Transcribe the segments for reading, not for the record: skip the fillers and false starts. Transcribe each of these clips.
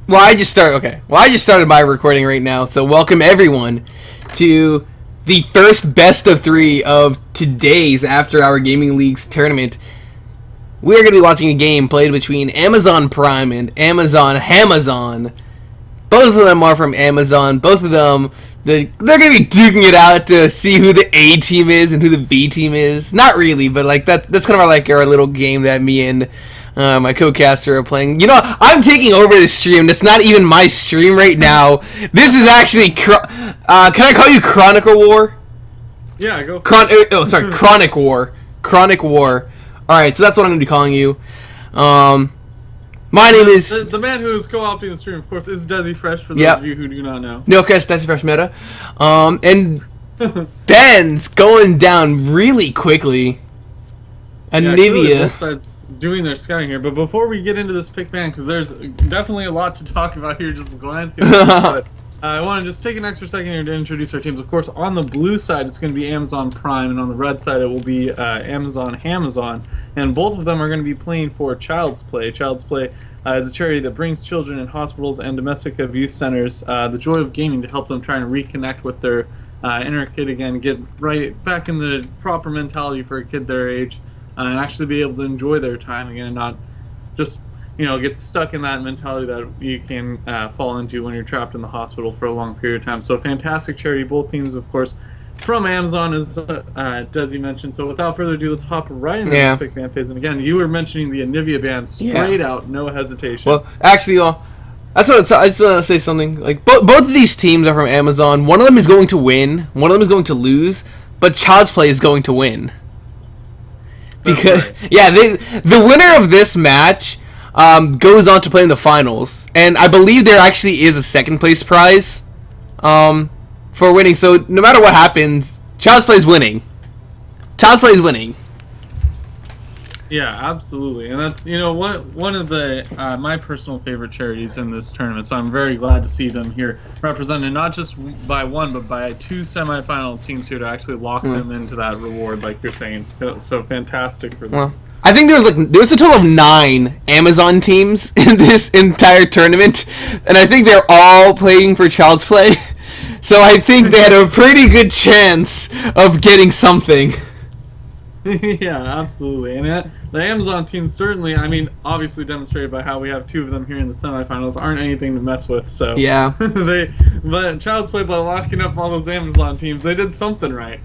Well, I just started. Okay. Well, I just started my recording right now. So welcome everyone to the first best of 3 of today's After Hour Gaming League's tournament. We are going to be watching a game played between Amazon Prime and Amazon. Both of them are from Amazon. Both of them, they're going to be duking it out to see who the A team is and who the B team is. Not really, but like that's kind of like our little game that me and my co-caster are playing. You know, I'm taking over the stream. That's not even my stream right now. This is actually, can I call you Chronicle War? Yeah, go. Chronic War. Chronic War. All right, so that's what I'm going to be calling you. My name is... The man who is co-opting the stream, of course, is Desi Fresh, for those of you who do not know. No, okay, it's Desi Fresh Meta. And Ben's going down really quickly. Anivia. Both sides doing their scouting here, but before we get into this pick ban, because there's definitely a lot to talk about here just glancing at it, I want to just take an extra second here to introduce our teams. Of course, on the blue side, it's going to be Amazon Prime, and on the red side, it will be Amazon Hamazon. And both of them are going to be playing for Child's Play. Child's Play is a charity that brings children in hospitals and domestic abuse centers the joy of gaming to help them try and reconnect with their inner kid again, get right back in the proper mentality for a kid their age, and actually be able to enjoy their time again and not just get stuck in that mentality that you can fall into when you're trapped in the hospital for a long period of time. So fantastic charity. Both teams, of course, from Amazon, as Desi mentioned. So without further ado, let's hop right into this pick ban phase. And again, you were mentioning the Anivia ban straight out, no hesitation. Well, actually, I just want to say something. Like both of these teams are from Amazon. One of them is going to win. One of them is going to lose. But Child's Play is going to win. Because the winner of this match goes on to play in the finals, and I believe there actually is a second place prize for winning. So no matter what happens, Child's Play is winning. Child's Play is winning. Yeah, absolutely, and that's one of the my personal favorite charities in this tournament. So I'm very glad to see them here represented, not just by one, but by 2 semifinal teams here to actually lock them into that reward, like you're saying. So fantastic for them. Well, I think there was a total of 9 Amazon teams in this entire tournament, and I think they're all playing for Child's Play. So I think they had a pretty good chance of getting something. Yeah, absolutely. And the Amazon team certainly, obviously demonstrated by how we have 2 of them here in the semifinals, aren't anything to mess with. So yeah, but Child's Play, by locking up all those Amazon teams, they did something right.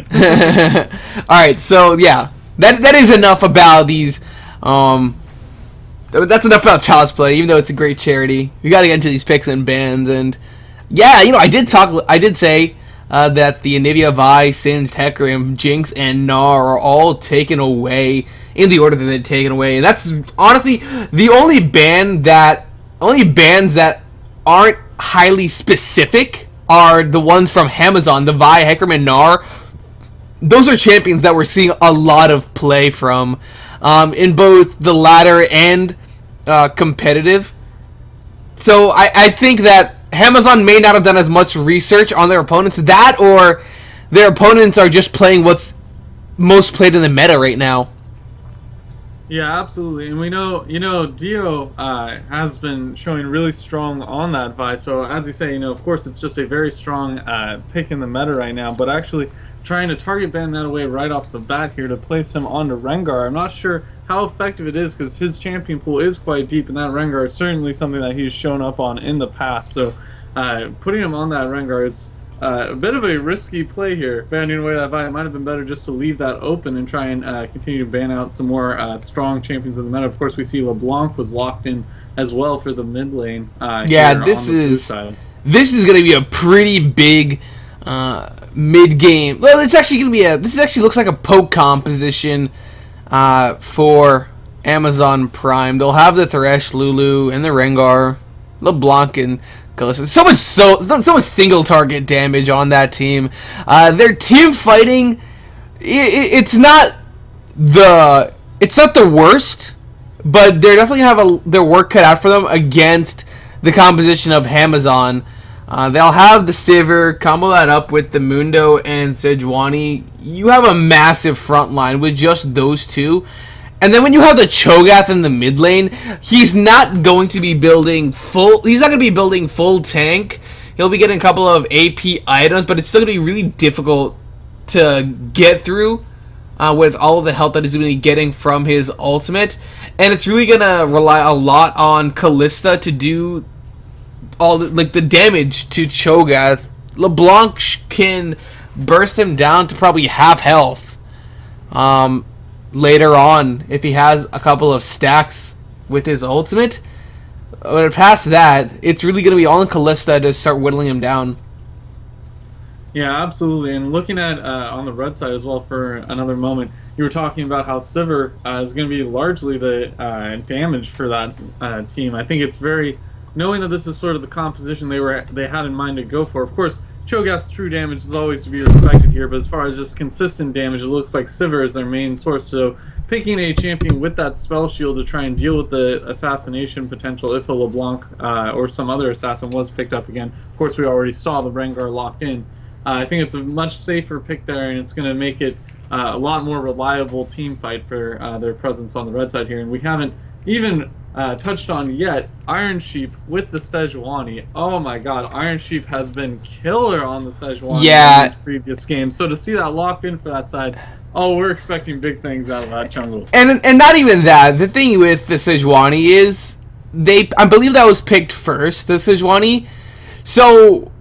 All right, so yeah, that is enough about these. That's enough about Child's Play. Even though it's a great charity, we got to get into these picks and bans. And yeah, I did say that the Anivia, Vi, Singed, Hecarim, Jinx, and Gnar are all taken away in the order that they're taken away. And that's honestly the only bans that aren't highly specific are the ones from Amazon, the Vi, Hecarim, and Gnar. Those are champions that we're seeing a lot of play from in both the ladder and competitive. So I think that Amazon may not have done as much research on their opponents. That or their opponents are just playing what's most played in the meta right now. Yeah, absolutely. And we know, Dio has been showing really strong on that Vi. So as you say, of course it's just a very strong pick in the meta right now. But actually trying to target ban that away right off the bat here to place him onto Rengar, I'm not sure how effective it is because his champion pool is quite deep, and that Rengar is certainly something that he's shown up on in the past. So putting him on that Rengar is a bit of a risky play here. Banning away that Vi, it might have been better just to leave that open and try and continue to ban out some more strong champions in the meta. Of course, we see LeBlanc was locked in as well for the mid lane. This is going to be a pretty big mid game. Well, it's actually going to be this actually looks like a poke composition for Amazon Prime. They'll have the Thresh, Lulu, and the Rengar, LeBlanc, and so much single target damage on that team. Their team fighting, it's not the worst, but they're definitely gonna have their work cut out for them against the composition of Amazon. They'll have the Sivir, combo that up with the Mundo and Sejuani. You have a massive front line with just those two. And then when you have the Cho'Gath in the mid lane, he's not going to be building full. He's not going to be building full tank. He'll be getting a couple of AP items, but it's still going to be really difficult to get through with all of the help that he's going to be getting from his ultimate. And it's really going to rely a lot on Kalista to do all the damage to Cho'Gath. LeBlanc can burst him down to probably half health. Later on, if he has a couple of stacks with his ultimate. But past that, it's really going to be all in Kalista to start whittling him down. Yeah, absolutely. And looking at on the red side as well for another moment, you were talking about how Sivir is going to be largely the damage for that team. I think it's very, knowing that this is sort of the composition they had in mind to go for. Of course, Cho'Gath's true damage is always to be respected here, but as far as just consistent damage, it looks like Sivir is their main source. So picking a champion with that spell shield to try and deal with the assassination potential if a LeBlanc or some other assassin was picked up again. Of course, we already saw the Rengar lock in. I think it's a much safer pick there, and it's going to make it a lot more reliable team fight for their presence on the red side here. And we haven't even touched on yet Iron Sheep with the Sejuani. Oh my god, Iron Sheep has been killer on the Sejuani in these previous games. So to see that locked in for that side, we're expecting big things out of that jungle. And not even that. The thing with the Sejuani is I believe that was picked first, the Sejuani. So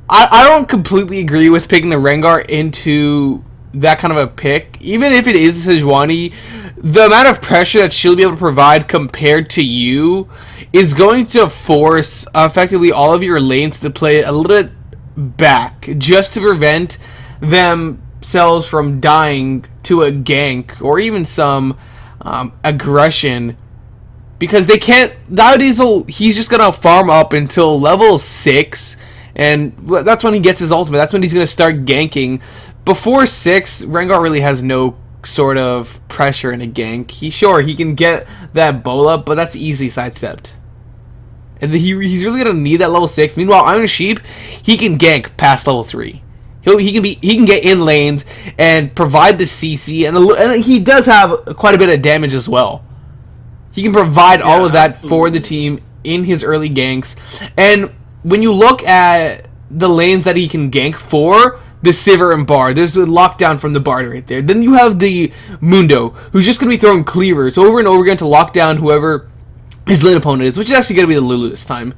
I don't completely agree with picking the Rengar into that kind of a pick. Even if it is a Sejuani, the amount of pressure that she'll be able to provide compared to you is going to force effectively all of your lanes to play a little bit back just to prevent themselves from dying to a gank or even some aggression. Because they can't... Nowadays, he's just going to farm up until level 6, and that's when he gets his ultimate. That's when he's going to start ganking. Before 6, Rengar really has no sort of pressure in a gank. He can get that bola, but that's easily sidestepped. And he's really going to need that level 6. Meanwhile, Iron Sheep, he can gank past level 3. He can get in lanes and provide the CC, and he does have quite a bit of damage as well. He can provide all of that for the team in his early ganks. And when you look at the lanes that he can gank for, the Sivir and Bard, there's a lockdown from the Bard right there. Then you have the Mundo, who's just going to be throwing cleavers over and over again to lock down whoever his lane opponent is, which is actually going to be the Lulu this time.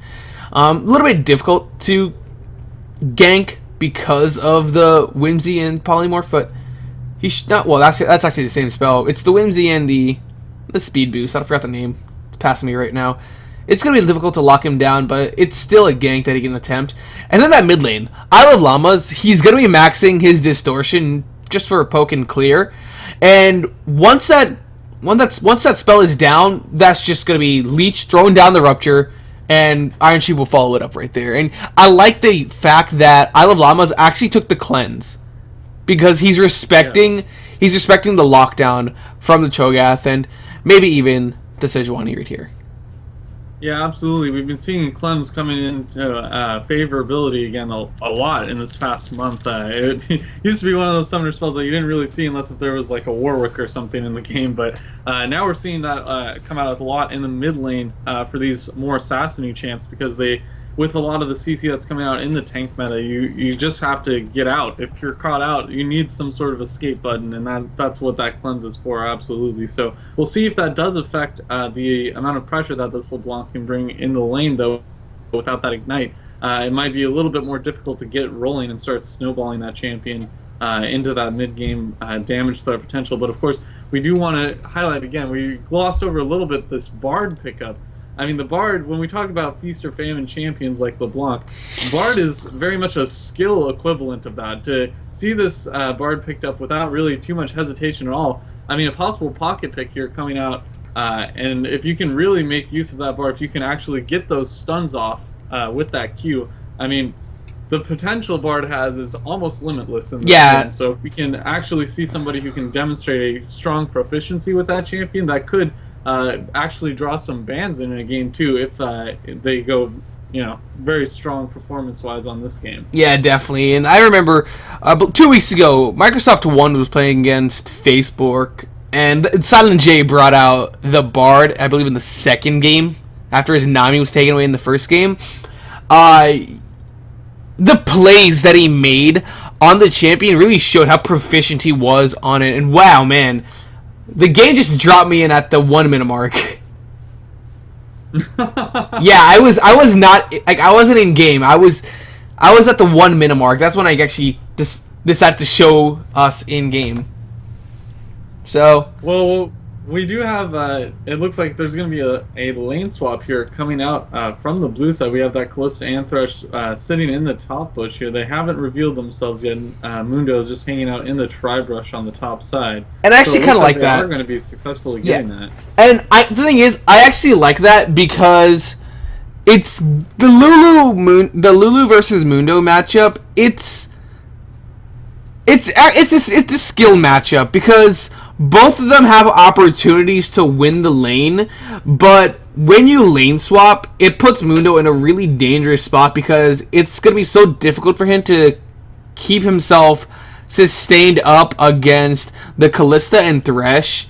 A little bit difficult to gank because of the Whimsy and Polymorph, but that's actually the same spell. It's the Whimsy and the Speed Boost. I forgot the name. It's passing me right now. It's going to be difficult to lock him down, but it's still a gank that he can attempt. And then that mid lane, Isle of Llamas, he's going to be maxing his distortion just for a poke and clear. And once that spell is down, that's just going to be Leech throwing down the Rupture, and Iron Sheep will follow it up right there. And I like the fact that Isle of Llamas actually took the cleanse, because he's respecting the lockdown from the Cho'Gath and maybe even the Sejuani right here. Yeah, absolutely. We've been seeing Clems coming into favorability again a lot in this past month. It used to be one of those summoner spells that you didn't really see unless if there was like a Warwick or something in the game, but now we're seeing that come out a lot in the mid lane for these more assassin-y champs, because with a lot of the CC that's coming out in the tank meta, you just have to get out. If you're caught out, you need some sort of escape button, and that's what that cleanse is for, absolutely. So we'll see if that does affect the amount of pressure that this LeBlanc can bring in the lane, though, without that ignite. It might be a little bit more difficult to get rolling and start snowballing that champion into that mid-game damage threat potential. But of course, we do want to highlight again, we glossed over a little bit this Bard pickup. I mean, the Bard, when we talk about Feast or Famine champions like LeBlanc, Bard is very much a skill equivalent of that. To see this Bard picked up without really too much hesitation at all, I mean, a possible pocket pick here coming out, and if you can really make use of that Bard, if you can actually get those stuns off with that Q, I mean, the potential Bard has is almost limitless in this game. So if we can actually see somebody who can demonstrate a strong proficiency with that champion, that could actually draw some bans in a game too if they go, very strong performance-wise on this game. Yeah, definitely. And I remember 2 weeks ago, Microsoft One was playing against Facebook, And Silent J brought out the Bard, I believe, in the second game after his Nami was taken away in the first game. The plays that he made on the champion really showed how proficient he was on it. And wow, man, the game just dropped me in at the 1 minute mark. Yeah, I was not like I wasn't in game. I was at the 1 minute mark. That's when I actually decided to show us in game. So well, we do have. It looks like there's going to be a lane swap here coming out from the blue side. We have that Callista and Thresh sitting in the top bush here. They haven't revealed themselves yet. Mundo is just hanging out in the tri-brush on the top side. And I actually kind of like that. They are going to be successfully getting that. And the thing is, I actually like that because it's the Lulu versus Mundo matchup. It's a skill matchup because both of them have opportunities to win the lane, but when you lane swap, it puts Mundo in a really dangerous spot because it's going to be so difficult for him to keep himself sustained up against the Callista and Thresh,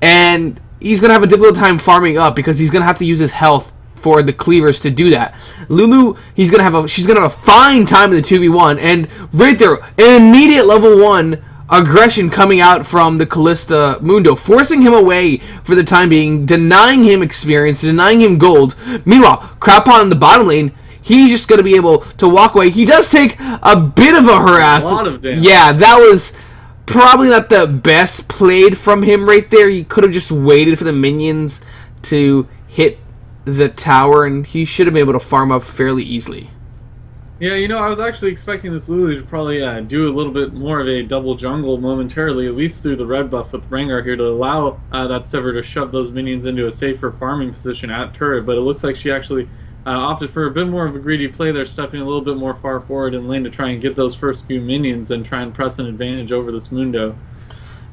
and he's going to have a difficult time farming up because he's going to have to use his health for the cleavers to do that. Lulu, she's gonna have a fine time in the 2v1, and right there, an immediate level 1 aggression coming out from the Callista Mundo, forcing him away for the time being, denying him experience, denying him gold. Meanwhile, Crapon in the bottom lane, he's just going to be able to walk away. He does take a bit of a harass. A lot of damage. Yeah, that was probably not the best played from him right there. He could have just waited for the minions to hit the tower, and he should have been able to farm up fairly easily. Yeah, I was actually expecting this Lulu to probably do a little bit more of a double jungle momentarily, at least through the red buff with Rengar here, to allow that Sever to shove those minions into a safer farming position at turret, but it looks like she actually opted for a bit more of a greedy play there, stepping a little bit more far forward in lane to try and get those first few minions and try and press an advantage over this Mundo.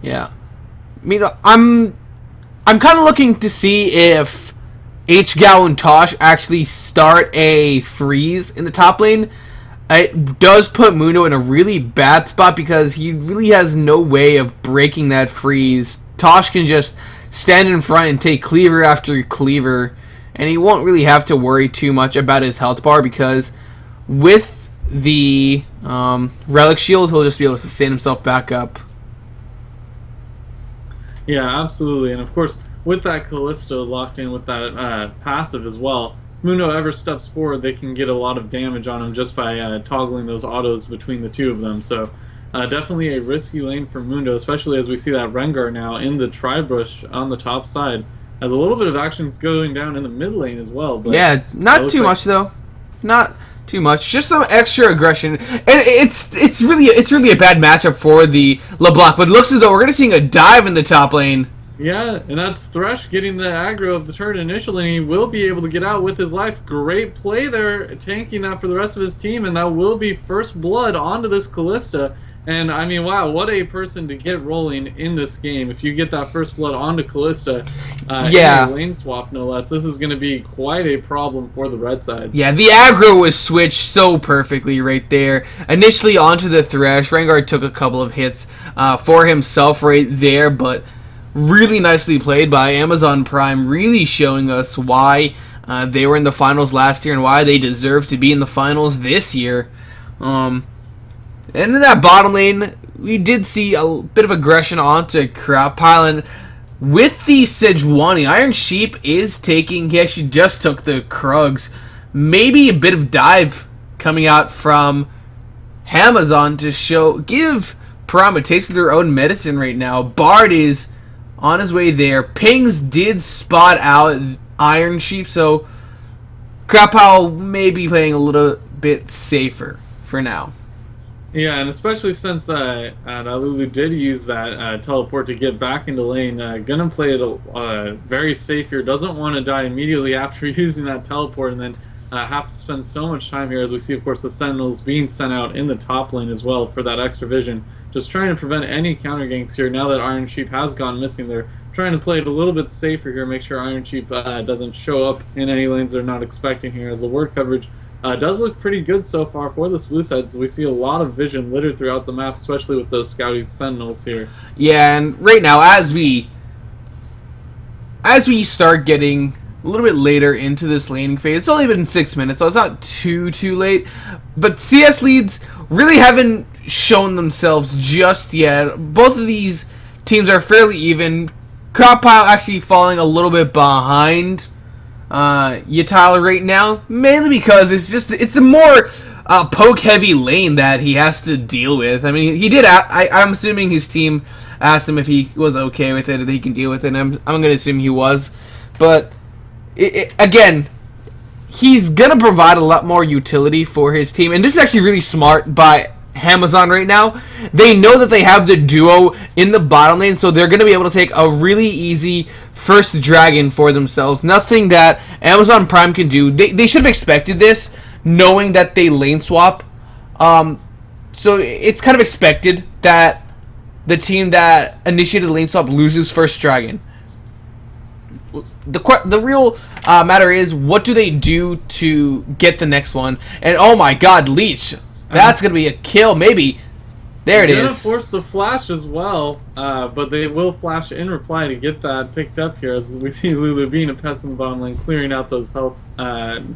Yeah. I'm kind of looking to see if AHGL and Tosh actually start a freeze in the top lane. It does put Mundo in a really bad spot because he really has no way of breaking that freeze. Tosh can just stand in front and take cleaver after cleaver, and he won't really have to worry too much about his health bar because with the relic shield, he'll just be able to sustain himself back up. Yeah, absolutely. And of course, with that Callisto locked in with that passive as well, Mundo ever steps forward, they can get a lot of damage on him just by toggling those autos between the two of them. So definitely a risky lane for Mundo, especially as we see that Rengar now in the tri-bush on the top side. Has a little bit of actions going down in the mid lane as well. But yeah, not too much though. Not too much. Just some extra aggression. And it's really a bad matchup for the LeBlanc, but it looks as though we're going to see a dive in the top lane. Yeah, and that's Thresh getting the aggro of the turret initially, and he will be able to get out with his life. Great play there, tanking that for the rest of his team, and that will be first blood onto this Callista. And, I mean, wow, what a person to get rolling in this game. If you get that first blood onto Callista, yeah, in a lane swap, no less, this is going to be quite a problem for the red side. Yeah, the aggro was switched so perfectly right there. Initially onto the Thresh, Rengar took a couple of hits for himself right there, but really nicely played by Amazon Prime, really showing us why they were in the finals last year and why they deserve to be in the finals this year. And in that bottom lane, we did see a bit of aggression onto Crowpile, and with the Sejuani, Iron Sheep is taking, he actually just took the Krugs. Maybe a bit of dive coming out from Amazon to give Prime a taste of their own medicine right now. Bard is on his way there. Pings did spot out Iron Sheep, so Crowpile may be playing a little bit safer for now. Yeah, and especially since Lulu did use that teleport to get back into lane, gonna play it very safe here. Doesn't want to die immediately after using that teleport and then have to spend so much time here, as we see, of course, the Sentinels being sent out in the top lane as well for that extra vision. Just trying to prevent any counter ganks here. Now that Iron Sheep has gone missing, they're trying to play it a little bit safer here, make sure Iron Sheep doesn't show up in any lanes they're not expecting here, as the ward coverage does look pretty good so far for this blue side. So we see a lot of vision littered throughout the map, especially with those scouting sentinels here. Yeah, and right now, as we start getting a little bit later into this laning phase, it's only been 6 minutes, so it's not too late. But CS leads really haven't shown themselves just yet. Both of these teams are fairly even. Cropile actually falling a little bit behind Yatala right now, mainly because it's a more poke heavy lane that he has to deal with. I mean, he did. I'm assuming his team asked him if he was okay with it, if he can deal with it. And I'm going to assume he was, but again, he's going to provide a lot more utility for his team, and this is actually really smart by Amazon right now. They know that they have the duo in the bottom lane, so they're going to be able to take a really easy first dragon for themselves. Nothing that Amazon Prime can do. They should have expected this, knowing that they lane swap. So it's kind of expected that the team that initiated lane swap loses first dragon. The real matter is, what do they do to get the next one? And oh my god, Leech. That's going to be a kill, maybe. There it is. They're going to force the flash as well, but they will flash in reply to get that picked up here, as we see Lulu being a pest in the bottom lane, clearing out those health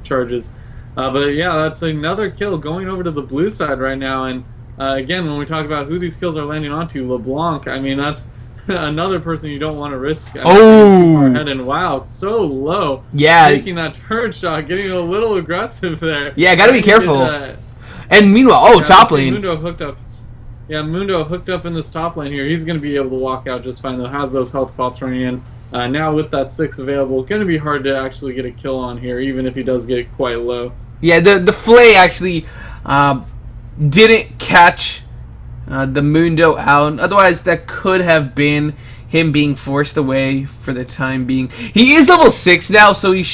charges. But yeah, that's another kill going over to the blue side right now. And again, when we talk about who these kills are landing onto, LeBlanc, I mean, that's another person you don't want to risk. And wow, so low. Yeah. Taking that turret shot, getting a little aggressive there. Yeah, got to be careful. And meanwhile, top lane. Mundo hooked up. Yeah, Mundo hooked up in this top lane here. He's going to be able to walk out just fine, though. Has those health pots running in. Now with that 6 available, going to be hard to actually get a kill on here, even if he does get quite low. Yeah, the Flay actually didn't catch the Mundo out. Otherwise, that could have been him being forced away for the time being. He is level 6 now, so he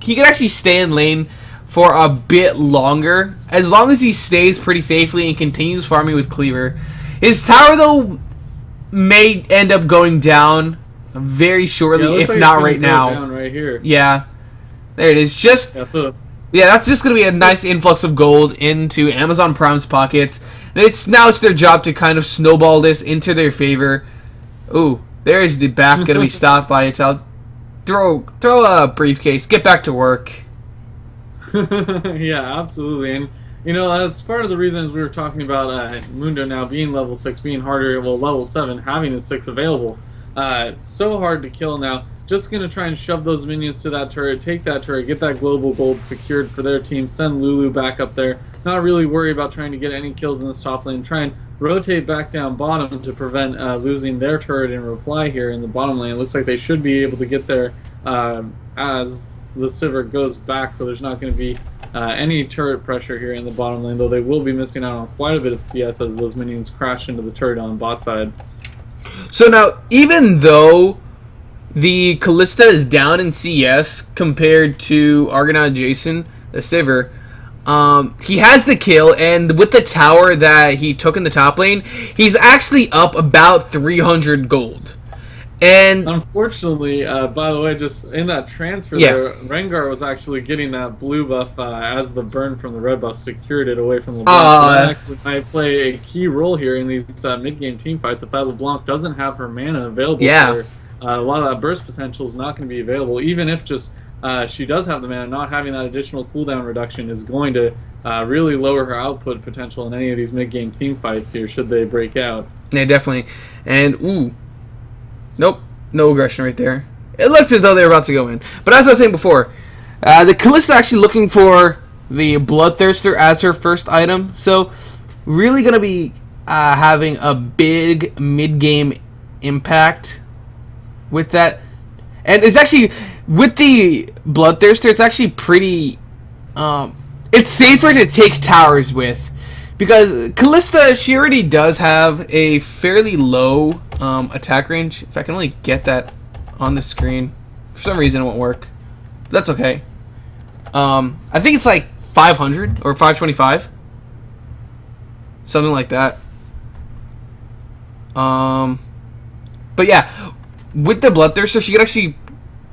can actually stay in lane for a bit longer, as long as he stays pretty safely and continues farming with Cleaver. His tower, though, may end up going down very shortly, if not right now. Down right here. Yeah, there it is. Yeah, that's just going to be a nice influx of gold into Amazon Prime's pockets. And now it's their job to kind of snowball this into their favor. Ooh, there's the back going to be stopped by Ital. Throw a briefcase. Get back to work. Yeah, absolutely. And you know, that's part of the reason, as we were talking about Mundo now being level 6, being harder, well, level 7, having a 6 available. So hard to kill now. Just going to try and shove those minions to that turret, take that turret, get that global gold secured for their team, send Lulu back up there. Not really worry about trying to get any kills in this top lane. Try and rotate back down bottom to prevent losing their turret in reply here in the bottom lane. It looks like they should be able to get there as the Sivir goes back, so there's not going to be any turret pressure here in the bottom lane, though they will be missing out on quite a bit of CS as those minions crash into the turret on bot side. So now, even though the Callista is down in CS compared to Argonaut Jason, the Sivir, he has the kill, and with the tower that he took in the top lane, he's actually up about 300 gold. And unfortunately, by the way, just in that transfer there, Rengar was actually getting that blue buff as the burn from the red buff secured it away from LeBlanc. So that actually might play a key role here in these mid-game team fights. If that LeBlanc doesn't have her mana available for her, a lot of that burst potential is not going to be available. Even if just she does have the mana, not having that additional cooldown reduction is going to really lower her output potential in any of these mid-game team fights here, should they break out. Yeah, definitely. And, ooh. Nope, no aggression right there. It looked as though they were about to go in. But as I was saying before, the Callista actually looking for the Bloodthirster as her first item. So, really going to be having a big mid-game impact with that. And it's actually, with the Bloodthirster, it's actually pretty... it's safer to take towers with. Because Callista, she already does have a fairly low attack range. If I can only get that on the screen. For some reason it won't work. But that's okay. I think it's like 500 or 525. Something like that. But yeah, with the Bloodthirster, she could actually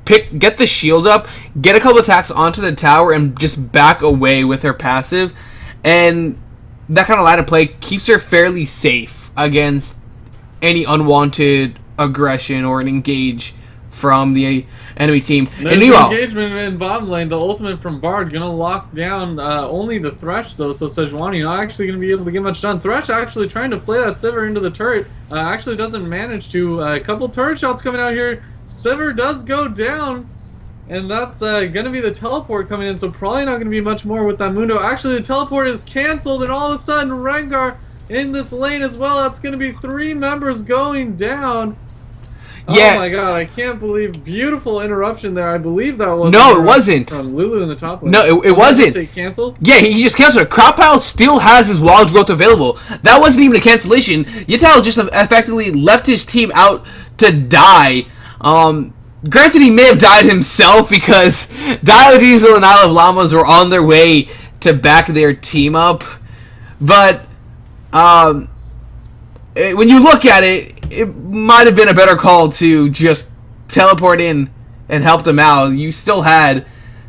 get the shield up, get a couple attacks onto the tower, and just back away with her passive. And that kind of line of play keeps her fairly safe against any unwanted aggression or an engage from the enemy team. There's engagement in bottom lane. The ultimate from Bard gonna lock down only the Thresh though, so Sejuani not actually gonna be able to get much done. Thresh actually trying to play that Sivir into the turret, actually doesn't manage to. A couple turret shots coming out here. Sivir does go down, and that's gonna be the teleport coming in, so probably not gonna be much more with that Mundo. Actually, the teleport is canceled, and all of a sudden Rengar in this lane as well. That's gonna be 3 members going down. Yeah. Oh my god, I can't believe. Beautiful interruption there. I believe that was. No, it wasn't. From Lulu in the top lane. No, it wasn't. Say canceled? Yeah, he just canceled it. Crowpile still has his wild growth available. That wasn't even a cancellation. Yattel just effectively left his team out to die. Granted, he may have died himself because Diodiesel and Isle of Llamas were on their way to back their team up. But when you look at it, it might have been a better call to just teleport in and help them out. You still had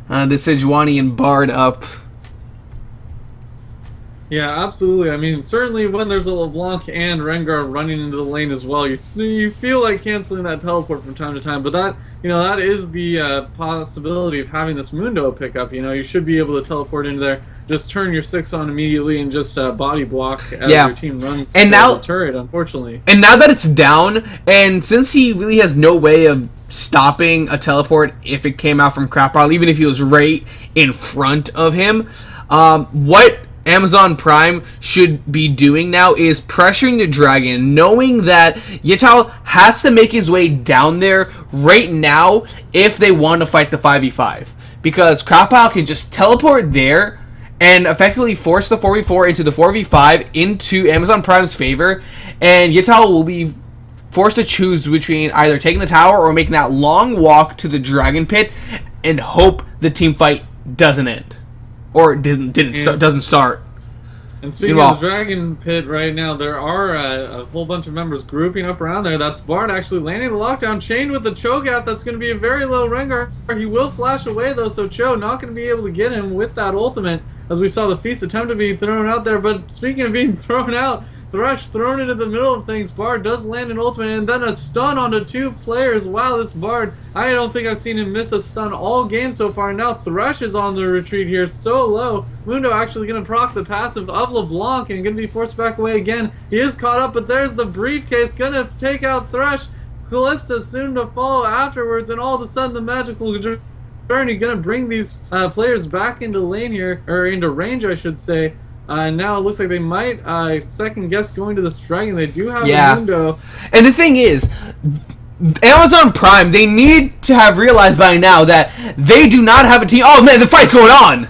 the Sejuani and Bard up. Yeah, absolutely. I mean, certainly when there's a LeBlanc and Rengar running into the lane as well, you feel like canceling that teleport from time to time. But that, that is the possibility of having this Mundo pick up. You should be able to teleport into there, just turn your 6 on immediately, and just body block as your team runs and now, the turret, unfortunately. And now that it's down, and since he really has no way of stopping a teleport if it came out from Crowpile, even if he was right in front of him, what Amazon Prime should be doing now is pressuring the dragon, knowing that Yattel has to make his way down there right now if they want to fight the 5v5. Because Crowpile can just teleport there and effectively force the 4v4 into the 4v5 into Amazon Prime's favor, and Yattel will be forced to choose between either taking the tower or making that long walk to the dragon pit and hope the team fight doesn't end. Or doesn't start. And speaking of the Dragon Pit right now, there are a whole bunch of members grouping up around there. That's Bard actually landing the lockdown, chained with the Cho'Gath. That's going to be a very low Rengar. He will flash away though, so Cho not going to be able to get him with that ultimate, as we saw the Feast attempt to be thrown out there. But speaking of being thrown out, Thresh thrown into the middle of things. Bard does land an ultimate and then a stun onto 2 players. Wow, this Bard, I don't think I've seen him miss a stun all game so far. Now Thresh is on the retreat here, so low. Mundo actually going to proc the passive of LeBlanc and going to be forced back away again. He is caught up, but there's the briefcase going to take out Thresh. Callista soon to follow afterwards, and all of a sudden the magical journey going to bring these players back into lane here, or into range I should say. Now it looks like they might second guess going to this dragon. They do have a Mundo. And the thing is, Amazon Prime, they need to have realized by now that they do not have a team. Oh man, the fight's going on!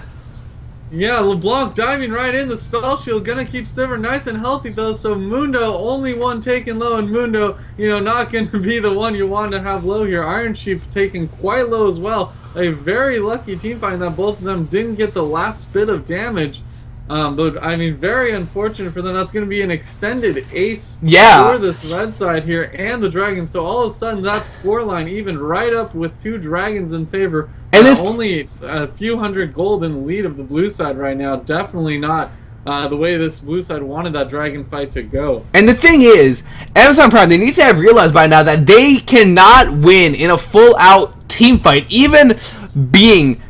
Yeah, LeBlanc diving right in. The spell shield gonna keep Sivir nice and healthy though, so Mundo only one taken low, and Mundo, not gonna be the one you want to have low here. Iron Sheep taken quite low as well. A very lucky team fight that both of them didn't get the last bit of damage. But I mean, very unfortunate for them. That's going to be an extended ace for this red side here and the dragon. So all of a sudden, that scoreline even right up with 2 dragons in favor. And only a few hundred gold in the lead of the blue side right now. Definitely not the way this blue side wanted that dragon fight to go. And the thing is, Amazon Prime, they need to have realized by now that they cannot win in a full-out team fight, even being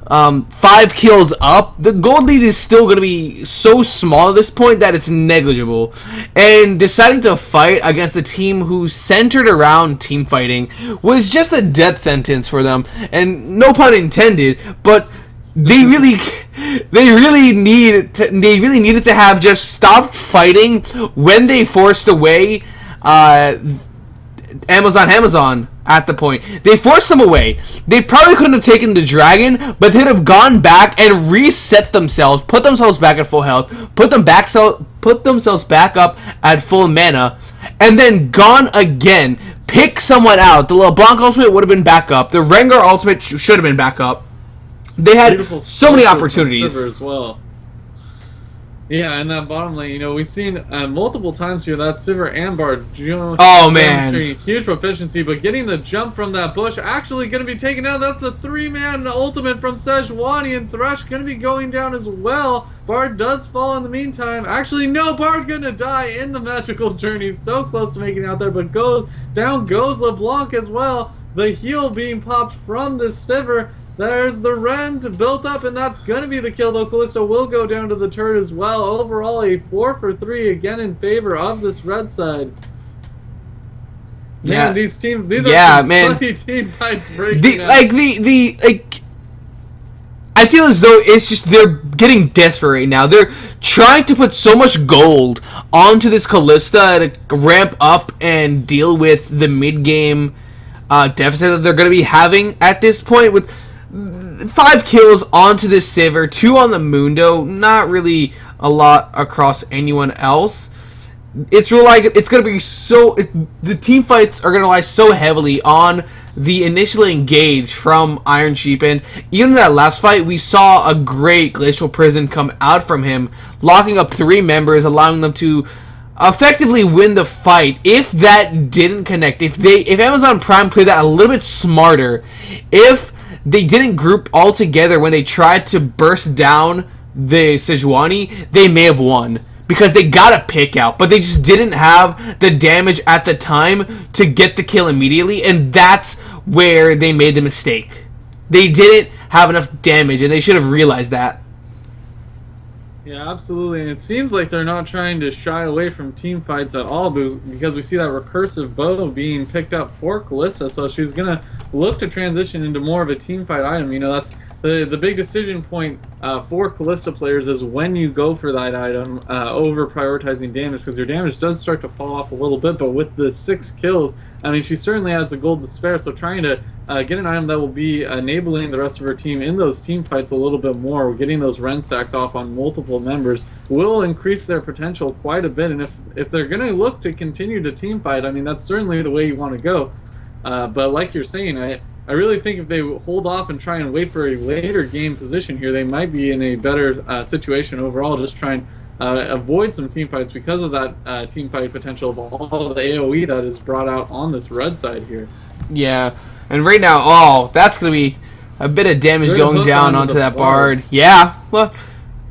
5 kills up. The gold lead is still going to be so small at this point that it's negligible. And deciding to fight against a team who's centered around team fighting was just a death sentence for them. And no pun intended, but they really needed to have just stopped fighting when they forced away Amazon at the point. They forced them away. They probably couldn't have taken the dragon, but they'd have gone back and reset themselves, put themselves back at full health, put themselves back up at full mana, and then gone again. Pick someone out. The LeBlanc ultimate would have been back up. The Rengar ultimate should have been back up. They had so many opportunities. As well. Yeah, in that bottom lane, we've seen multiple times here that Sivir and Bard Oh man. demonstrating huge proficiency, but getting the jump from that bush actually going to be taken out. That's a 3-man ultimate from Sejuani, and Thresh going to be going down as well. Bard does fall in the meantime. Actually, no, Bard going to die in the magical journey. So close to making it out there, but down goes LeBlanc as well. The heal being popped from the Sivir. There's the rend built up, and that's going to be the kill, though. Callisto will go down to the turret as well. Overall, a 4 for 3 again in favor of this red side. Man, these are some funny team fights breaking out. I feel as though it's just they're getting desperate right now. They're trying to put so much gold onto this Callista to ramp up and deal with the mid-game deficit that they're going to be having at this point with 5 kills onto this Sivir, 2 on the Mundo, not really a lot across anyone else. It's really like it's going to be the team fights are going to rely so heavily on the initial engage from Iron Sheep, and even in that last fight we saw a great Glacial Prison come out from him, locking up 3 members, allowing them to effectively win the fight. If that didn't connect, if Amazon Prime played that a little bit smarter, if they didn't group all together when they tried to burst down the Sejuani, they may have won. Because they got a pick out, but they just didn't have the damage at the time to get the kill immediately, and that's where they made the mistake. They didn't have enough damage, and they should have realized that. Yeah, absolutely, and it seems like they're not trying to shy away from team fights at all, because we see that recursive bow being picked up for Callista, so she's going to look to transition into more of a team fight item. That's the big decision point for Callista players is when you go for that item over prioritizing damage, because your damage does start to fall off a little bit, but with the 6 kills, I mean, she certainly has the gold to spare, so trying to get an item that will be enabling the rest of her team in those team fights a little bit more, getting those Ren stacks off on multiple members, will increase their potential quite a bit, and if they're going to look to continue to team fight, I mean, that's certainly the way you want to go. But like you're saying, I really think if they hold off and try and wait for a later game position here, they might be in a better situation overall, just try and avoid some team fights because of that team fight potential of all the AoE that is brought out on this red side here. Yeah, and right now, that's going to be a bit of damage going down onto that Bard. Yeah, well,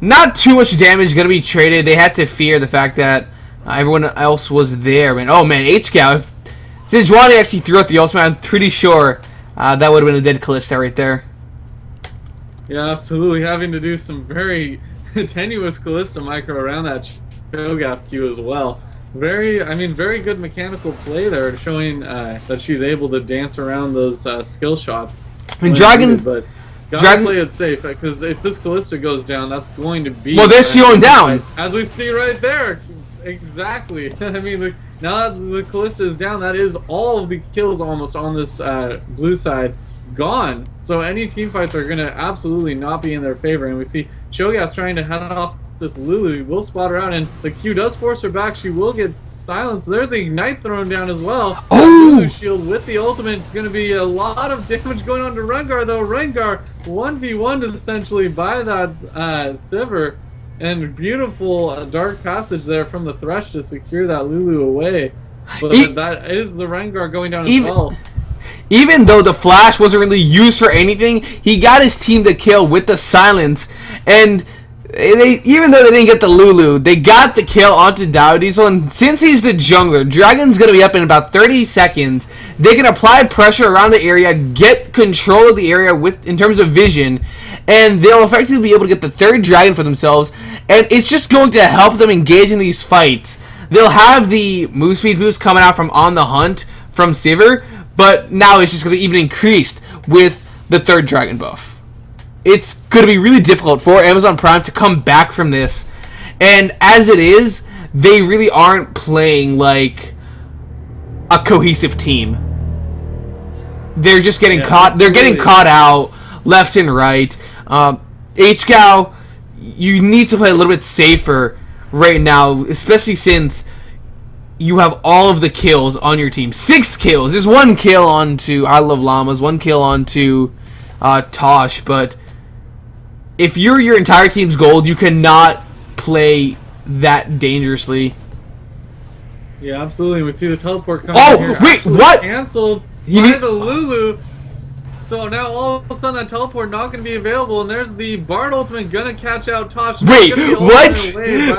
not too much damage going to be traded. They had to fear the fact that everyone else was there. And, oh man, AHGL, if Sejuani actually threw out the ultimate, I'm pretty sure that would have been a dead Callista right there. Yeah, absolutely. Having to do some very tenuous Callista micro around that Cho'Gath Q as well. Very good mechanical play there, showing that she's able to dance around those skill shots. And Dragon, but gotta play it safe, because if this Callista goes down, that's going to be... Well, there's she going down! As we see right there. Exactly. I mean, now that the Callista is down, that is all of the kills almost on this blue side gone. So any team fights are going to absolutely not be in their favor. And we see Cho'Gath trying to head off this Lulu. Will spot her out, and the Q does force her back. She will get silenced. There's the Ignite thrown down as well. Oh! Lulu shield with the ultimate. It's going to be a lot of damage going on to Rengar, though. Rengar 1v1'd essentially by that Sivir. And beautiful dark passage there from the Thresh to secure that Lulu away. But that is the Rengar going down as well. Even though the flash wasn't really used for anything, he got his team to kill with the silence. And even though they didn't get the Lulu, they got the kill onto Diesel. And since he's the jungler, Dragon's going to be up in about 30 seconds. They can apply pressure around the area, get control of the area in terms of vision, and they'll effectively be able to get the 3rd dragon for themselves, and it's just going to help them engage in these fights. They'll have the move speed boost coming out from On the Hunt from Sivir, but now it's just going to be even increased with the 3rd dragon buff. It's going to be really difficult for Amazon Prime to come back from this, and as it is, they really aren't playing like a cohesive team. They're just getting caught. They're getting caught out left and right. AHGL, you need to play a little bit safer right now, especially since you have all of the kills on your team. 6 kills. There's 1 kill onto I Love Llamas, 1 kill onto Tosh, but if you're your entire team's gold, you cannot play that dangerously. Yeah, absolutely. We see the teleport coming here. Wait, Actually what? Canceled by the Lulu. So now all of a sudden that teleport not going to be available, and there's the Bard ultimate gonna catch out Tosh. Wait, what?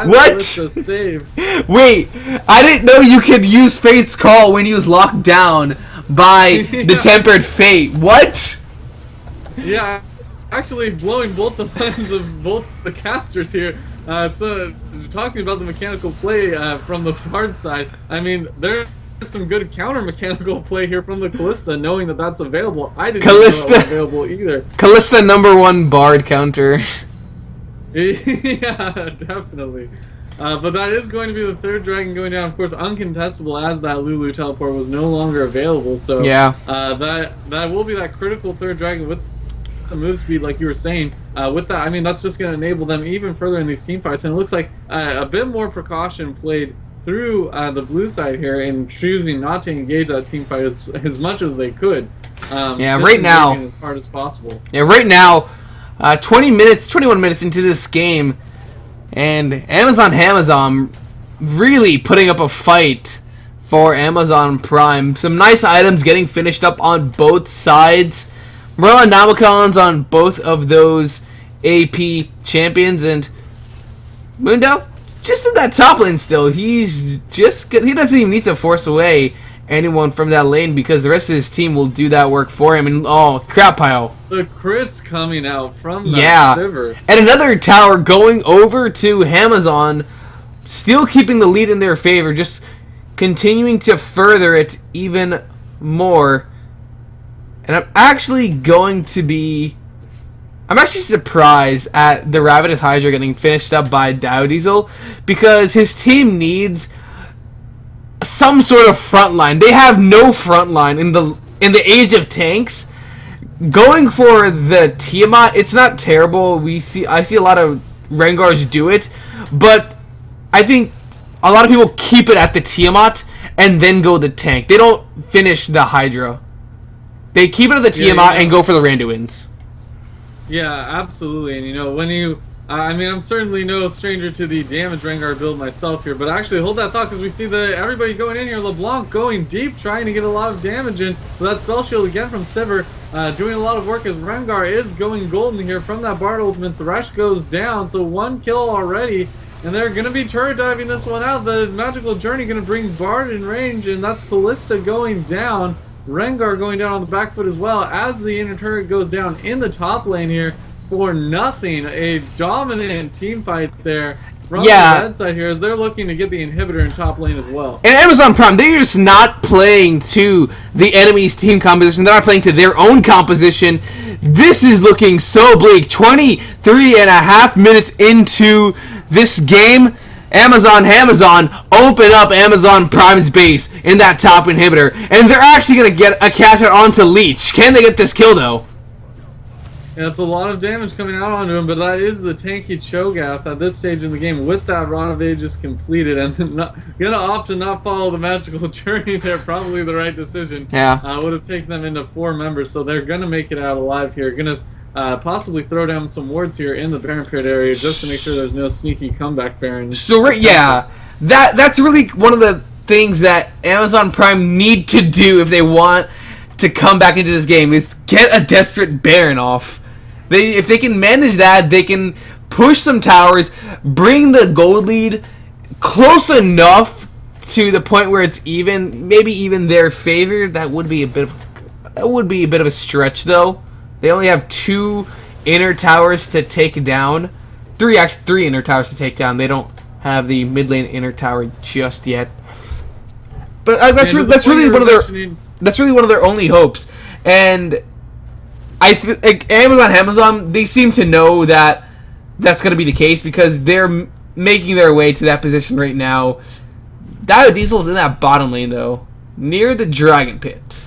What? Save. Wait, I didn't know you could use Fate's Call when he was locked down by the Tempered Fate. What? Yeah, actually blowing both the minds of both the casters here. So talking about the mechanical play from the Bard side, I mean there's some good counter mechanical play here from the Callista, knowing that that's available. I didn't know that was available either. Callista #1 Bard counter. Yeah, definitely. But that is going to be the third dragon going down. Of course, uncontestable as that Lulu teleport was no longer available. So yeah, that will be that critical third dragon with the move speed, like you were saying. With that, I mean, that's just going to enable them even further in these team fights. And it looks like a bit more precaution played through the blue side here in choosing not to engage that team fight as much as they could. Yeah, right now, as hard as possible. Yeah, right now, 21 minutes into this game, and Amazon really putting up a fight for Amazon Prime. Some nice items getting finished up on both sides. Marlon Namicons on both of those AP champions, and Mundo just in that top lane still. He doesn't even need to force away anyone from that lane because the rest of his team will do that work for him. And oh, crap pile. The crits coming out from that Sivir. And another tower going over to Amazon, still keeping the lead in their favor, just continuing to further it even more. And I'm actually surprised at the Ravenous Hydra getting finished up by Diesel because his team needs some sort of front line. They have no front line in the age of tanks. Going for the Tiamat, it's not terrible. I see a lot of Rengars do it, but I think a lot of people keep it at the Tiamat and then go the tank. They don't finish the Hydra. They keep it at the Tiamat and go for the Randuins. Yeah, absolutely. And when you... I mean, I'm certainly no stranger to the damage Rengar build myself here, but actually hold that thought because we see everybody going in here. LeBlanc going deep, trying to get a lot of damage in. But that spell shield again from Sivir, doing a lot of work as Rengar is going golden here from that Bard ultimate. Thresh goes down, so 1 kill already. And they're going to be turret diving this one out. The Magical Journey going to bring Bard in range, and that's Callista going down. Rengar going down on the back foot as well as the inner turret goes down in the top lane here for nothing. A dominant team fight there from the red side here as they're looking to get the inhibitor in top lane as well. And Amazon Prime, they're just not playing to the enemy's team composition. They're not playing to their own composition. This is looking so bleak. 23.5 minutes into this game. Amazon, open up Amazon Prime's base in that top inhibitor. And they're actually going to get a catch out onto Leech. Can they get this kill, though? Yeah, it's a lot of damage coming out onto him, but that is the tanky Cho'Gath at this stage in the game with that Rod of Ages completed. And going to opt to not follow the Magical Journey there. Probably the right decision. Yeah. Would have taken them into 4 members, so they're going to make it out alive here. Going to possibly throw down some wards here in the Baron Pit area just to make sure there's no sneaky comeback Baron. So yeah, that's really one of the things that Amazon Prime need to do if they want to come back into this game is get a desperate Baron off. If they can manage that, they can push some towers, bring the gold lead close enough to the point where it's even, maybe even their favor. That would be a bit of a stretch though. They only have 2 inner towers to take down. 3 inner towers to take down. They don't have the mid lane inner tower just yet. But that's really one of their only hopes. And Amazon, they seem to know that that's going to be the case because they're making their way to that position right now. Diesel's in that bottom lane though, near the Dragon Pit.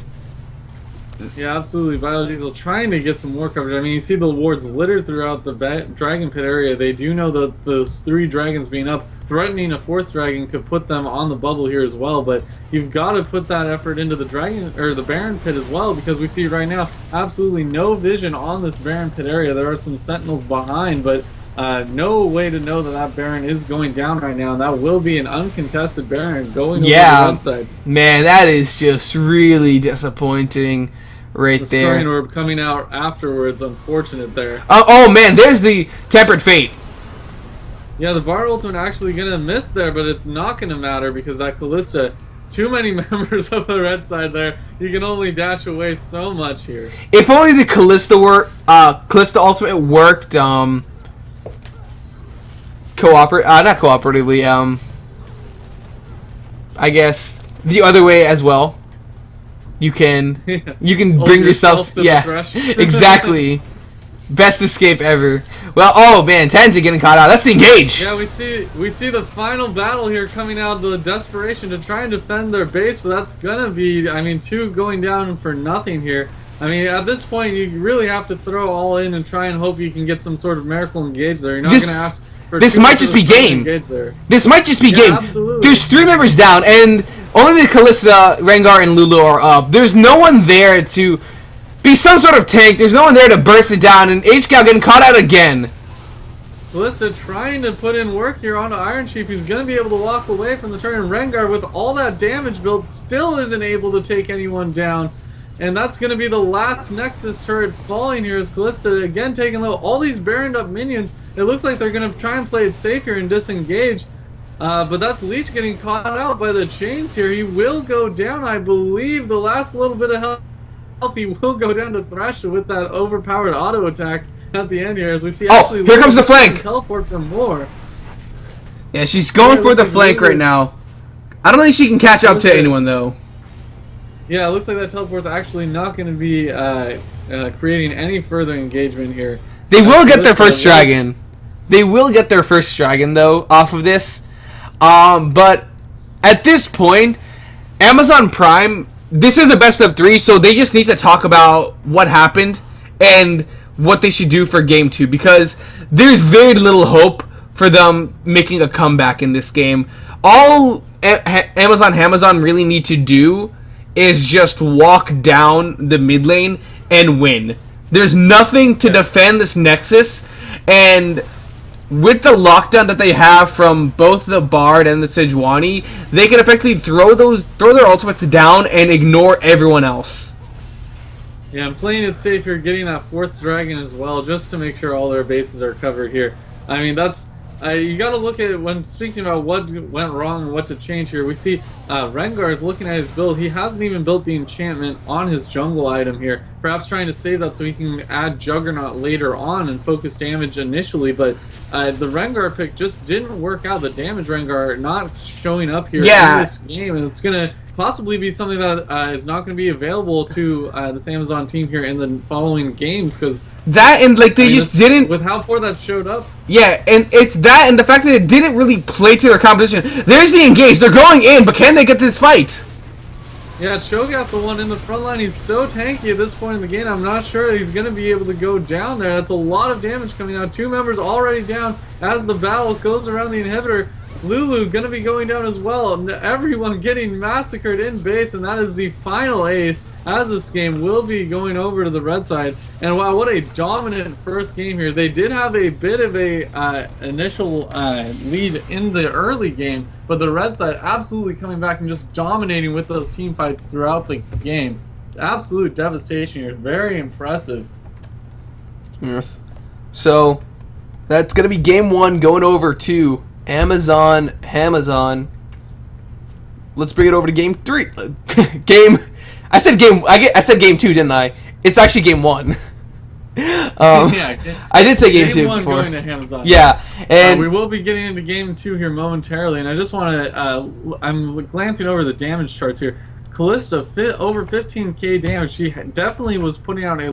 Yeah, absolutely. Biodiesel trying to get some more coverage. I mean, you see the wards littered throughout the Dragon Pit area. They do know that those 3 dragons being up, threatening a 4th dragon could put them on the bubble here as well. But you've got to put that effort into the the Baron Pit as well, because we see right now absolutely no vision on this Baron Pit area. There are some sentinels behind, but no way to know that that Baron is going down right now, and that will be an uncontested Baron going over the Yeah, red side. man, that is just really disappointing right The there. Stirring Orb coming out afterwards, unfortunate there. Oh man, there's the Tempered Fate. Yeah, the Bar Ultimate actually going to miss there, but it's not going to matter because that Callista, too many members of the red side there. You can only dash away so much here. If only the Callista Ultimate worked, not cooperatively, I guess the other way as well. You can bring yourself to the thresh. Exactly. Best escape ever. Well, oh man, Tenzi getting caught out. That's the engage. Yeah, we see the final battle here coming out, the desperation to try and defend their base, but that's gonna be, I mean, two going down for nothing here. I mean, at this point, you really have to throw all in and try and hope you can get some sort of miracle engage there. You're not gonna ask for this might just be game. This might just be game. Absolutely. There's 3 members down, and only the Kalista, Rengar, and Lulu are up. There's no one there to be some sort of tank. There's no one there to burst it down, and AHGL getting caught out again. Kalista trying to put in work here onto Iron Chief. He's going to be able to walk away from the turn, and Rengar, with all that damage built, still isn't able to take anyone down. And that's going to be the last Nexus turret falling here as Kalista again taking low. All these baroned up minions, it looks like they're going to try and play it safe here and disengage. But that's Leech getting caught out by the chains here. He will go down, I believe. The last little bit of health, he will go down to Thresh with that overpowered auto attack at the end here. As we see, actually, here comes the flank. Teleport for more. Yeah, she's going for the flank right now. I don't think she can catch up to anyone though. Yeah, it looks like that teleport's actually not going to be creating any further engagement here. They will get their first dragon. They will get their first dragon though off of this. But at this point, Amazon Prime, this is a best of 3, so they just need to talk about what happened and what they should do for game 2, because there's very little hope for them making a comeback in this game. All Amazon really need to do is just walk down the mid lane and win. There's nothing to defend this Nexus, and with the lockdown that they have from both the Bard and the Sejuani, they can effectively throw their ultimates down and ignore everyone else. Yeah, I'm playing it safe here, getting that 4th dragon as well, just to make sure all their bases are covered here. I mean, that's you got to look at it when speaking about what went wrong and what to change here. We see Rengar is looking at his build. He hasn't even built the enchantment on his jungle item here. Perhaps trying to save that so he can add Juggernaut later on and focus damage initially. But the Rengar pick just didn't work out. The damage Rengar not showing up here in this game. And it's going to possibly be something that is not going to be available to this Amazon team here in the following games, because that and like they just didn't, with how poor that showed up. Yeah, and it's that and the fact that it didn't really play to their competition. There's the engage. They're going in, but can they get this fight? Yeah, Cho'Gath, the one in the front line, he's so tanky at this point in the game. I'm not sure he's going to be able to go down there. That's a lot of damage coming out. 2 members already down as the battle goes around the inhibitor. Lulu going to be going down as well. And everyone getting massacred in base, and that is the final ace as this game will be going over to the red side. And wow, what a dominant first game here. They did have a bit of a initial lead in the early game, but the red side absolutely coming back and just dominating with those team fights throughout the game. Absolute devastation here. Very impressive. Yes. So that's going to be game 1 going over to Amazon. Let's bring it over to game 3. I said game 2, didn't I? It's actually game 1. Yeah, I did say game 2 1 before. going to Amazon. Yeah, and we will be getting into game 2 here momentarily, and I just want to I'm glancing over the damage charts here. Callista over 15k damage. She definitely was putting out a